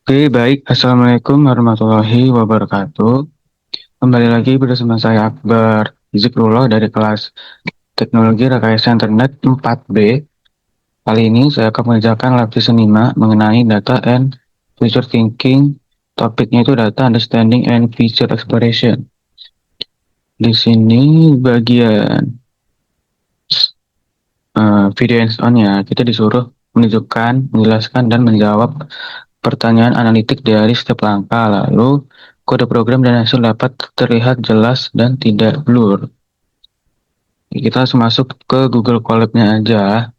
Oke, baik. Assalamualaikum warahmatullahi wabarakatuh. Kembali lagi bersama saya Akbar Zikrullah dari kelas Teknologi Rekayasa Internet 4B. Kali ini saya akan mengerjakan lapis 5 mengenai Data and Future Thinking. Topiknya itu Data Understanding and Future Exploration. Di sini bagian video hands-on-nya, kita disuruh menunjukkan, menjelaskan, dan menjawab pertanyaan analitik dari setiap langkah, lalu kode program dan hasil dapat terlihat jelas dan tidak blur. Kita langsung masuk ke Google Colab-nya aja.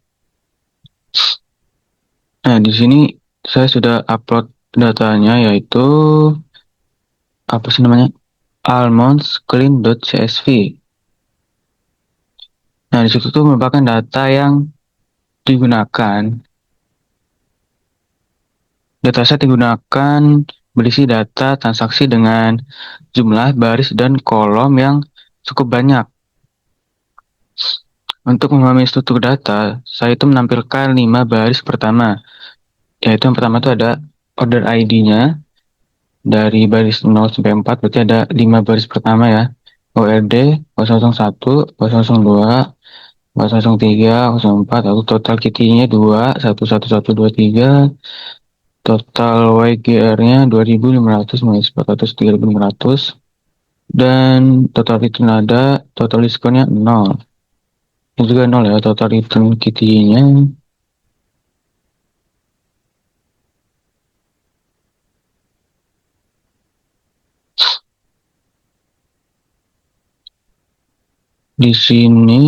Nah, di sini saya sudah upload datanya, yaitu apa sih namanya? almondscreen.csv. Nah, di situ tuh merupakan data yang digunakan. Dataset digunakan berisi data transaksi dengan jumlah baris dan kolom yang cukup banyak. Untuk memahami struktur data, saya itu menampilkan 5 baris pertama, yaitu yang pertama itu ada order ID-nya, dari baris 0 sampai 4, berarti ada 5 baris pertama ya, ORD 001, 002, 003, 04, lalu total KITI-nya 2, 11123, total WGR-nya 2500 minus 400, 3500, dan total return ada, total diskonnya 0. Ini juga 0 ya, total return KITI-nya. Di sini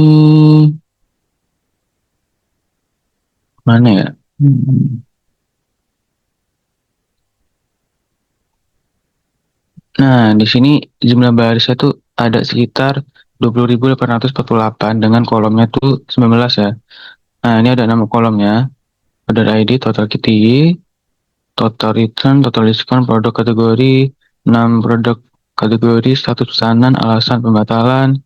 mana ya? Nah, di sini jumlah barisnya tuh ada sekitar 20.848 dengan kolomnya tuh 19 ya. Nah, ini ada 6 kolomnya. Order ID, total KTI, total return, total diskon, produk kategori, 6 produk kategori, status pesanan, alasan pembatalan,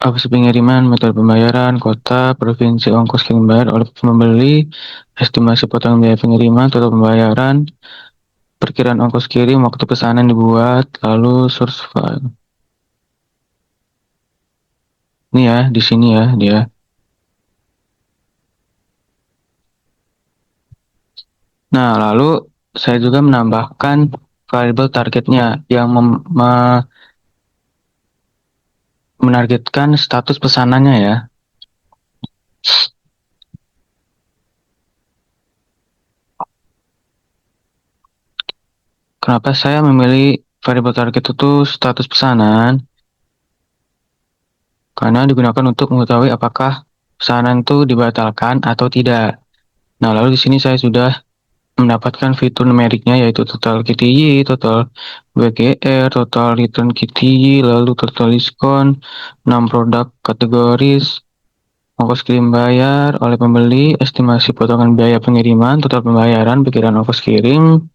opsi pengiriman, metode pembayaran, kota, provinsi, ongkos kirim bayar oleh pembeli, estimasi potongan biaya pengiriman, total pembayaran, perkiraan ongkos kirim, waktu pesanan dibuat, lalu source file. Ini ya, di sini ya dia. Nah, lalu saya juga menambahkan variable targetnya yang menargetkan status pesanannya ya. Kenapa saya memilih variable target itu status pesanan? Karena digunakan untuk mengetahui apakah pesanan itu dibatalkan atau tidak. Nah, lalu di sini saya sudah mendapatkan fitur numeriknya, yaitu total KTY, total WGR, total return KTY, lalu total diskon, 6 produk kategoris, ongkos kirim bayar oleh pembeli, estimasi potongan biaya pengiriman, total pembayaran, perkiraan ongkos kirim,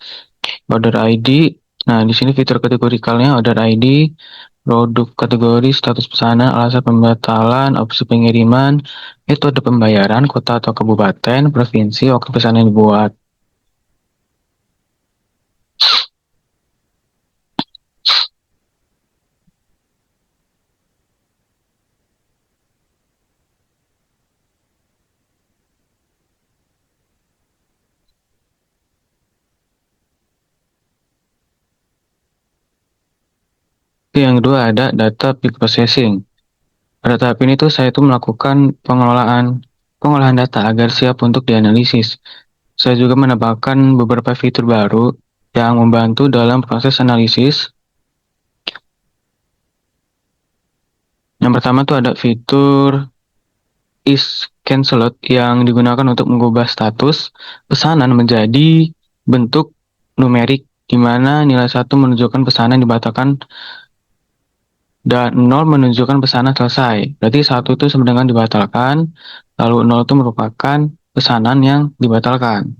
order ID. Nah, di sini fitur kategorikalnya order ID, produk kategori, status pesanan, alasan pembatalan, opsi pengiriman, itu ada pembayaran, kota atau kabupaten, provinsi, waktu pesanan dibuat. Yang kedua ada data peak processing. Pada tahap ini tuh saya tuh melakukan pengolahan data agar siap untuk dianalisis. Saya juga menambahkan beberapa fitur baru yang membantu dalam proses analisis. Yang pertama tuh ada fitur is cancelled yang digunakan untuk mengubah status pesanan menjadi bentuk numerik, di mana nilai 1 menunjukkan pesanan dibatalkan dan 0 menunjukkan pesanan selesai. Berarti 1 itu sama dengan dibatalkan, lalu 0 itu merupakan pesanan yang dibatalkan.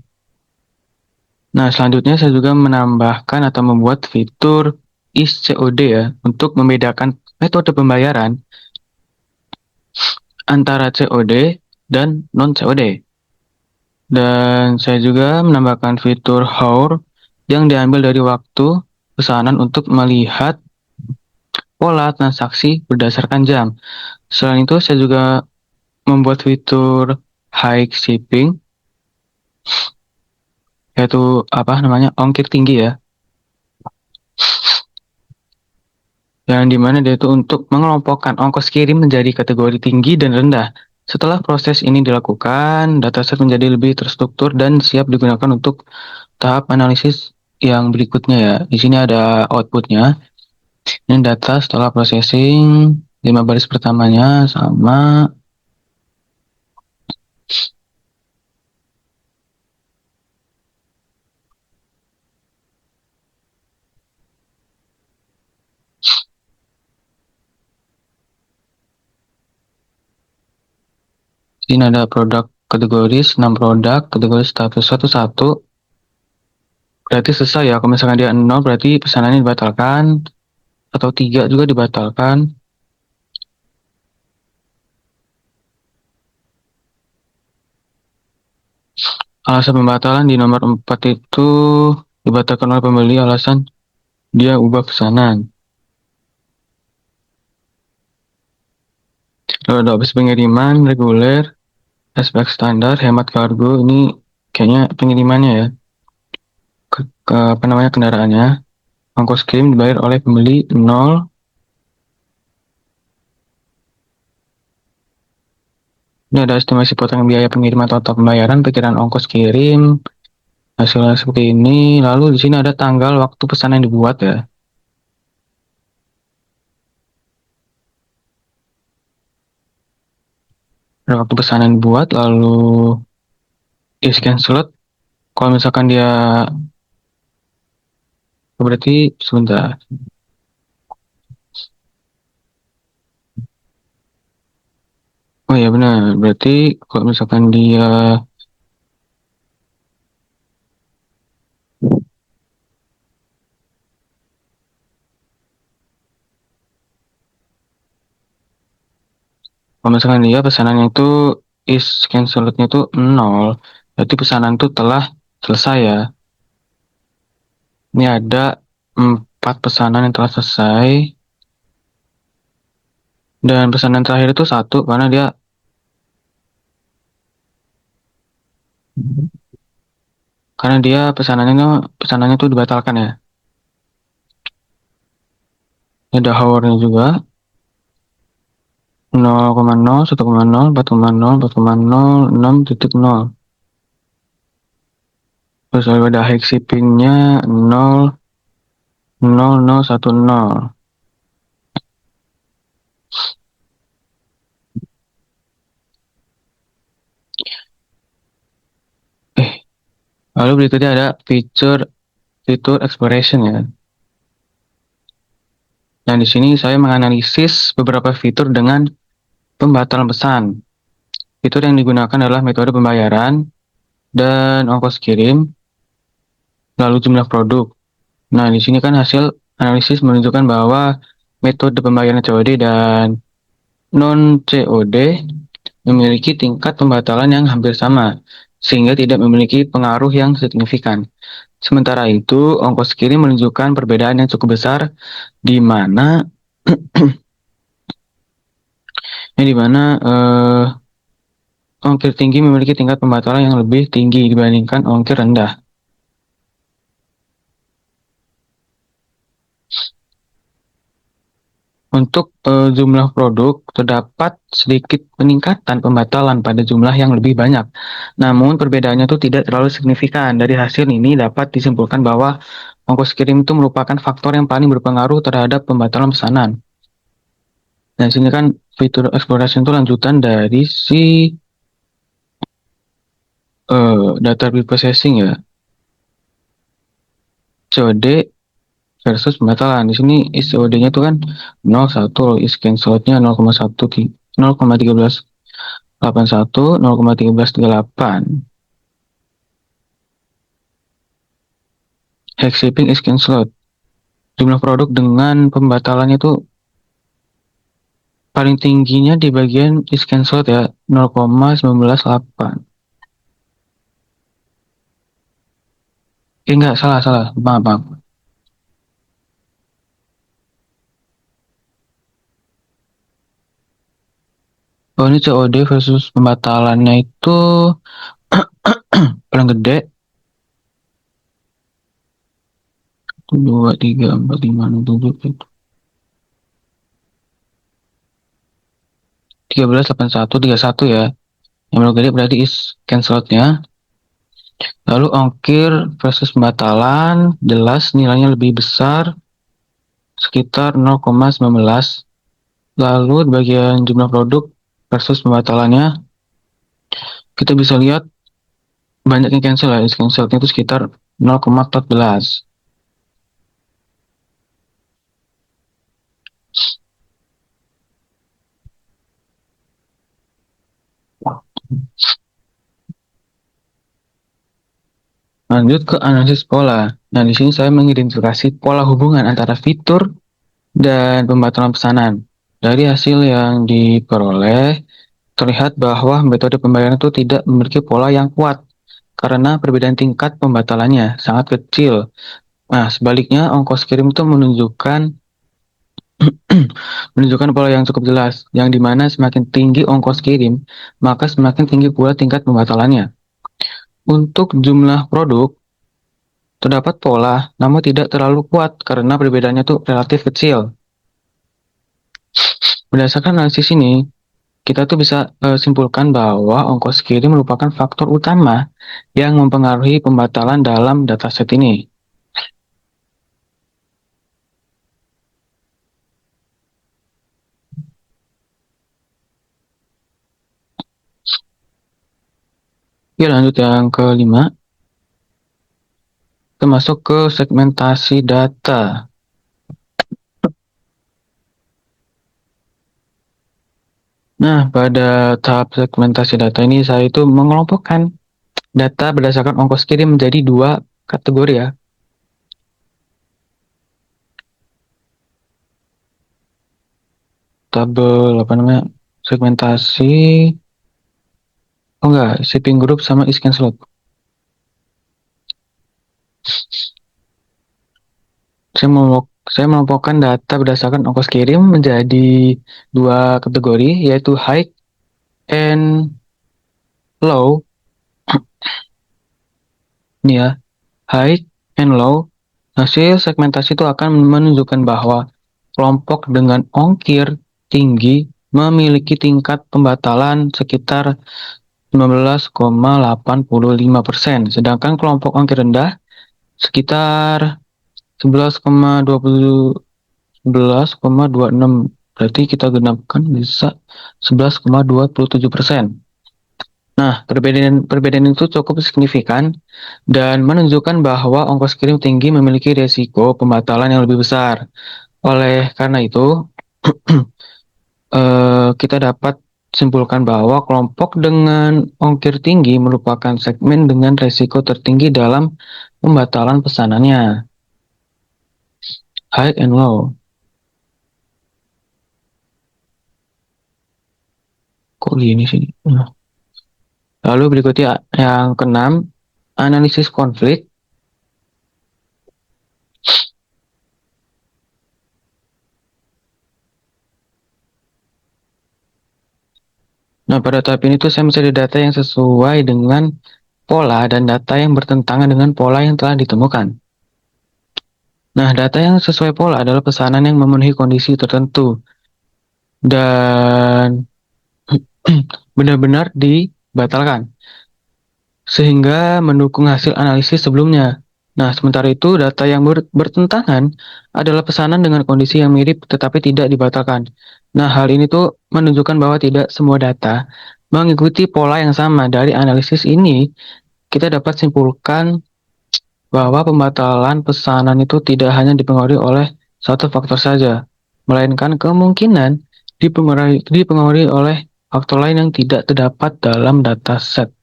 Nah, selanjutnya saya juga menambahkan atau membuat fitur is COD ya, untuk membedakan metode pembayaran antara COD dan non-COD. Dan saya juga menambahkan fitur HOUR yang diambil dari waktu pesanan untuk melihat pola transaksi berdasarkan jam. Selain itu, saya juga membuat fitur high shipping, yaitu apa namanya ongkir tinggi ya, yang dimana dia itu untuk mengelompokkan ongkos kirim menjadi kategori tinggi dan rendah. Setelah proses ini dilakukan, dataset menjadi lebih terstruktur dan siap digunakan untuk tahap analisis yang berikutnya ya. Di sini ada outputnya. Ini data setelah processing 5 baris pertamanya sama. Di sini ada produk kategoris, 6 produk, kategori status satu. Berarti selesai ya. Kalau misalkan dia 0 berarti pesanannya dibatalkan, atau 3 juga dibatalkan. Alasan pembatalan di nomor 4 itu dibatalkan oleh pembeli alasan dia ubah pesanan. Lalu ada opsi pengiriman reguler, cashback standar, hemat kargo. Ini kayaknya pengirimannya ya. Ke apa namanya kendaraannya. Ongkos kirim dibayar oleh pembeli 0. Ini ada estimasi potongan biaya pengiriman total pembayaran, perkiraan ongkos kirim, hasilnya seperti ini. Lalu di sini ada tanggal waktu pesanan yang dibuat ya. Ada waktu pesanan dibuat, lalu scan slot. Kalau misalkan dia berarti sebentar. Oh ya benar. Berarti kalau misalkan dia kalau misalkan dia pesanannya itu canceled-nya itu 0, berarti pesanan itu telah selesai ya. Ini ada 4 pesanan yang telah selesai, dan pesanan terakhir itu 1 karena dia pesanannya itu dibatalkan ya. Ini ada hournya juga 0,0, 1,0, 4,0, 4,0, 6,0. Terus ada high shippingnya 0,0010. Lalu berikutnya ada fitur exploration ya. Dan di sini saya menganalisis beberapa fitur dengan pembatalan pesan. Fitur yang digunakan adalah metode pembayaran dan ongkos kirim, lalu jumlah produk. Nah, di sini kan hasil analisis menunjukkan bahwa metode pembayaran COD dan non-COD memiliki tingkat pembatalan yang hampir sama, sehingga tidak memiliki pengaruh yang signifikan. Sementara itu, ongkos kirim menunjukkan perbedaan yang cukup besar di mana ongkir tinggi memiliki tingkat pembatalan yang lebih tinggi dibandingkan ongkir rendah. Untuk jumlah produk, terdapat sedikit peningkatan pembatalan pada jumlah yang lebih banyak. Namun perbedaannya itu tidak terlalu signifikan. Dari hasil ini dapat disimpulkan bahwa ongkos kirim itu merupakan faktor yang paling berpengaruh terhadap pembatalan pesanan. Dan sini kan fitur exploration itu lanjutan dari si data preprocessing ya. COD versus pembatalan. Di sini COD-nya itu kan 0,1, scan slot-nya 0,1381, 0,1338. Hex shipping scan slot. Jumlah produk dengan pembatalannya itu paling tingginya di bagian scan slot ya, 0,198. Enggak, salah, salah. Maaf, maaf. Oh, ini COD versus pembatalannya itu paling gede. 2, 3, 4, 5, 6, 7, 13, 81, 31 ya. Yang paling gede berarti is canceled-nya. Lalu ongkir versus pembatalan, jelas nilainya lebih besar, sekitar 0,19. Lalu di bagian jumlah produk versus pembatalannya, kita bisa lihat banyaknya cancel ya. Cancelnya itu sekitar 0,14. Lanjut ke analisis pola. Nah, di sini saya mengidentifikasi pola hubungan antara fitur dan pembatalan pesanan. Dari hasil yang diperoleh, terlihat bahwa metode pembayaran itu tidak memiliki pola yang kuat karena perbedaan tingkat pembatalannya sangat kecil. Nah, sebaliknya ongkos kirim itu menunjukkan pola yang cukup jelas, yang dimana semakin tinggi ongkos kirim, maka semakin tinggi pula tingkat pembatalannya. Untuk jumlah produk, terdapat pola, namun tidak terlalu kuat karena perbedaannya itu relatif kecil. Berdasarkan analisis ini, kita tuh bisa simpulkan bahwa ongkos kirim merupakan faktor utama yang mempengaruhi pembatalan dalam dataset ini. Oke, lanjut yang kelima, kita masuk ke segmentasi data. Nah, pada tahap segmentasi data ini saya itu mengelompokkan data berdasarkan ongkos kirim menjadi dua kategori ya. Tabel apa namanya? Segmentasi. Oh enggak, shipping group sama iscan slot. Saya mengelompokkan data berdasarkan ongkos kirim menjadi dua kategori, yaitu high and low. Ini ya, high and low. Hasil segmentasi itu akan menunjukkan bahwa kelompok dengan ongkir tinggi memiliki tingkat pembatalan sekitar 15,85%, sedangkan kelompok ongkir rendah sekitar 11,26. Berarti kita genapkan bisa 11,27%. Nah, perbedaan itu cukup signifikan dan menunjukkan bahwa ongkos kirim tinggi memiliki risiko pembatalan yang lebih besar. Oleh karena itu, kita dapat simpulkan bahwa kelompok dengan ongkir tinggi merupakan segmen dengan risiko tertinggi dalam pembatalan pesanannya. High and low. Kok gini sih? Nah. Lalu berikutnya yang keenam, analisis konflik. Nah, pada tahap ini tuh saya mencari data yang sesuai dengan pola dan data yang bertentangan dengan pola yang telah ditemukan. Nah, data yang sesuai pola adalah pesanan yang memenuhi kondisi tertentu dan benar-benar dibatalkan, sehingga mendukung hasil analisis sebelumnya. Nah, sementara itu data yang bertentangan adalah pesanan dengan kondisi yang mirip tetapi tidak dibatalkan. Nah, hal ini tuh menunjukkan bahwa tidak semua data mengikuti pola yang sama. Dari analisis ini, kita dapat simpulkan bahwa pembatalan pesanan itu tidak hanya dipengaruhi oleh satu faktor saja, melainkan kemungkinan dipengaruhi oleh faktor lain yang tidak terdapat dalam dataset.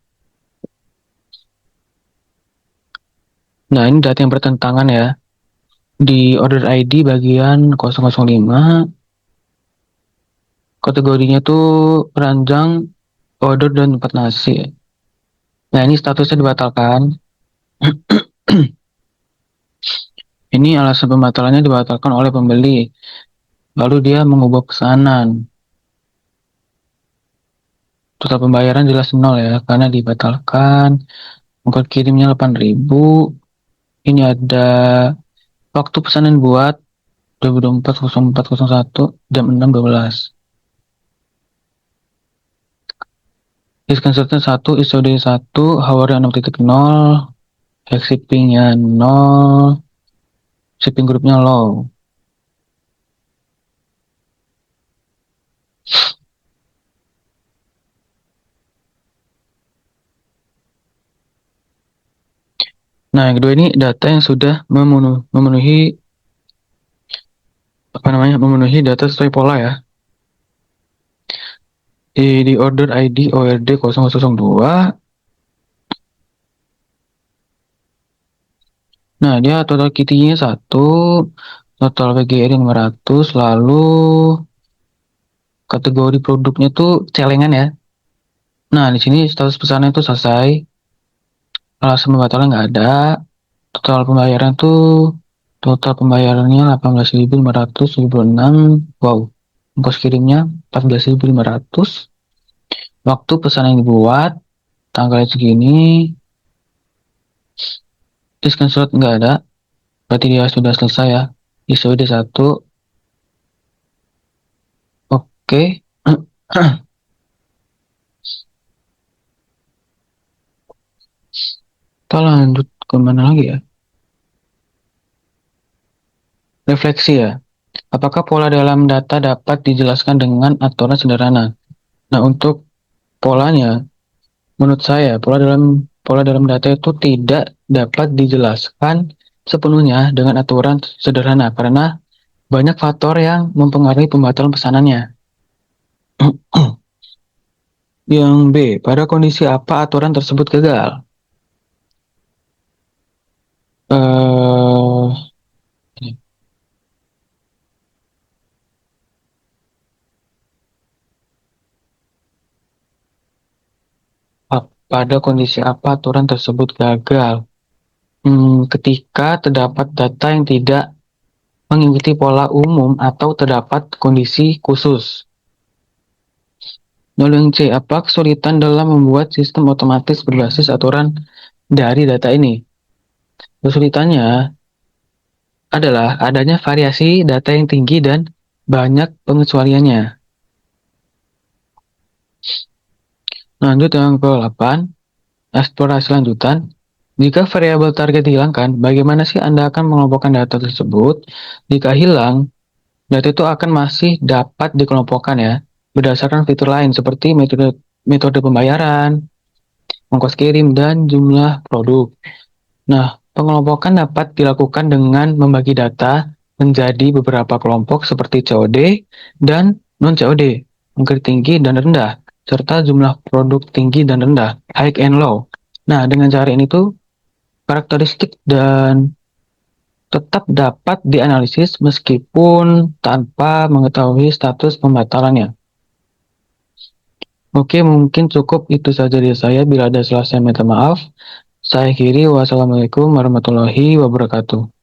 Nah, ini data yang bertentangan ya. Di order ID bagian 005, kategorinya tuh ranjang, order, dan tempat nasi. Nah, ini statusnya dibatalkan. Ini alasan pembatalannya dibatalkan oleh pembeli. Lalu dia mengubah pesanan. Total pembayaran jelas nol ya, karena dibatalkan. Ongkos kirimnya 8.000. Ini ada waktu pesanan buat 2024-04-01 jam 6.12. Discount certain 1, ISOD 1, hournya 6.0, hack shippingnya 0, shipping groupnya low. Nah, yang kedua ini data yang sudah memenuhi memenuhi data sesuai pola ya. Di order ID ORD 0002. Nah, dia total kitty-nya 1, total PGR 500, lalu kategori produknya tuh celengan ya. Nah, di sini status pesannya itu selesai, alasan pembatalan nggak ada, total pembayarannya 18.576. Wow, ongkos kirimnya 14.500. Waktu pesanan yang dibuat tanggalnya segini, diskon slot nggak ada, berarti dia sudah selesai ya. ISOD 1. Oke. Kita lanjut ke mana lagi ya? Refleksi ya. Apakah pola dalam data dapat dijelaskan dengan aturan sederhana? Nah, untuk polanya, menurut saya pola dalam data itu tidak dapat dijelaskan sepenuhnya dengan aturan sederhana karena banyak faktor yang mempengaruhi pembatalan pesanannya. Yang B, pada kondisi apa aturan tersebut gagal? Eh, pada kondisi apa aturan tersebut gagal? Ketika terdapat data yang tidak mengikuti pola umum atau terdapat kondisi khusus. Lalu yang C, apa kesulitan dalam membuat sistem otomatis berbasis aturan dari data ini? Kesulitannya adalah adanya variasi data yang tinggi dan banyak pengecualiannya. Lanjut yang ke-8, eksplorasi lanjutan. Jika variabel target dihilangkan, bagaimana sih Anda akan mengelompokkan data tersebut? Jika hilang, data itu akan masih dapat dikelompokkan ya, berdasarkan fitur lain seperti metode pembayaran, ongkos kirim, dan jumlah produk. Nah, pengelompokan dapat dilakukan dengan membagi data menjadi beberapa kelompok seperti COD dan non-COD, ongkir tinggi dan rendah, serta jumlah produk tinggi dan rendah, high and low. Nah, dengan cara ini tuh karakteristik dan tetap dapat dianalisis meskipun tanpa mengetahui status pembatalannya. Oke, mungkin cukup itu saja dari saya. Bila ada salah saya minta maaf. Saya akhiri, wassalamualaikum warahmatullahi wabarakatuh.